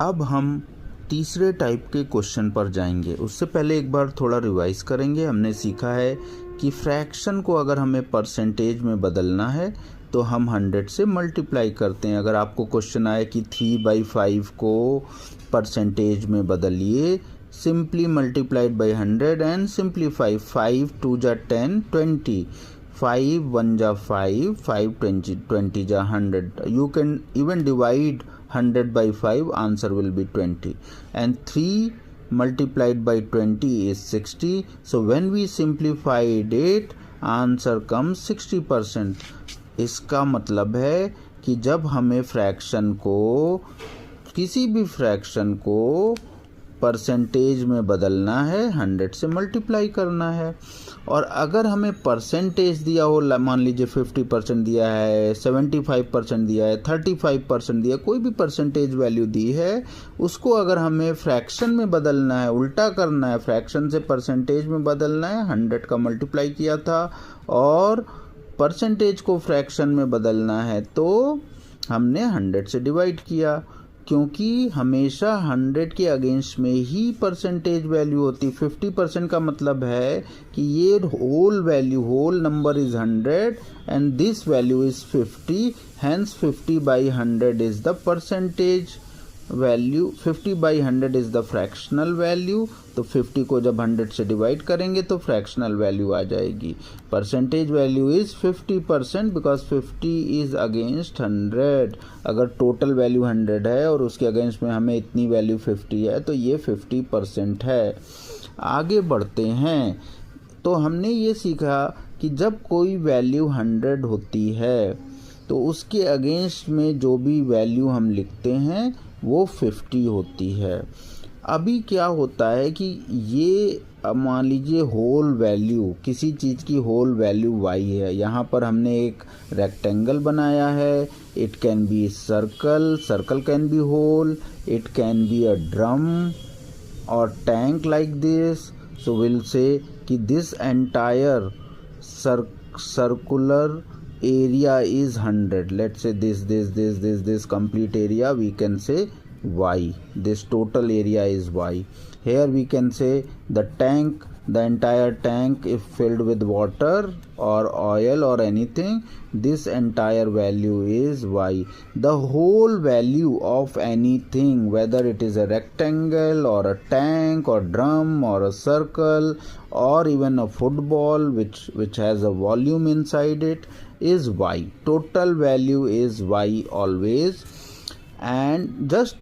अब हम तीसरे टाइप के क्वेश्चन पर जाएंगे। उससे पहले एक बार थोड़ा रिवाइज करेंगे। हमने सीखा है कि फ्रैक्शन को अगर हमें परसेंटेज में बदलना है तो हम 100 से मल्टीप्लाई करते हैं। अगर आपको क्वेश्चन आए कि 3/5 को परसेंटेज में बदलिए, simply multiplied by 100 and simplify. 5 2 जा 10 20, 5 1 जा 5, 5 20 जा 100. You can even divide 100 by 5, answer will be 20, and 3 multiplied by 20 is 60. So when we simplified it, answer comes 60%. इसका मतलब है कि जब हमें फ्रैक्शन को, किसी भी फ्रैक्शन को परसेंटेज में बदलना है, 100 से मल्टीप्लाई करना है। और अगर हमें परसेंटेज दिया हो, मान लीजिए 50% दिया है, 75% दिया है, 35% दिया है, कोई भी परसेंटेज वैल्यू दी है, उसको अगर हमें फ्रैक्शन में बदलना है, उल्टा करना है, फ्रैक्शन से परसेंटेज में बदलना है, 100 का मल्टीप्लाई किया था, और परसेंटेज को फ्रैक्शन में बदलना है तो हमने 100 से डिवाइड किया, क्योंकि हमेशा 100 के अगेंस्ट में ही परसेंटेज वैल्यू होती। 50% का मतलब है कि ये whole value, whole number is 100 and this value is 50, hence 50/100 is the percentage value, 50/100 is the fractional value. तो 50 को जब 100 से डिवाइड करेंगे तो फ्रैक्शनल वैल्यू आ जाएगी। Percentage value is 50% because 50 is against 100। अगर टोटल वैल्यू 100 है और उसके अगेंस्ट में हमें इतनी वैल्यू 50 है तो ये 50% है। आगे बढ़ते हैं तो हमने ये सीखा कि जब कोई वैल्यू 100 होती है तो उसके अगेंस्ट में जो भी वैल्यू हम लिखते हैं वो 50 होती है। अभी क्या होता है कि ये मान लीजिए होल वैल्यू, किसी चीज़ की होल वैल्यू y है। यहाँ पर हमने एक रेक्टेंगल बनाया है। It can be circle, circle can be hole, it can be a drum और tank like this. So will say कि this entire circular area is 100. Let's say this complete area we can say y. This total area is y. Here we can say the tank, the entire tank if filled with water or oil or anything, this entire value is y. The whole value of anything, whether it is a rectangle or a tank or drum or a circle or even a football which has a volume inside it, is y. Total value is y always. And just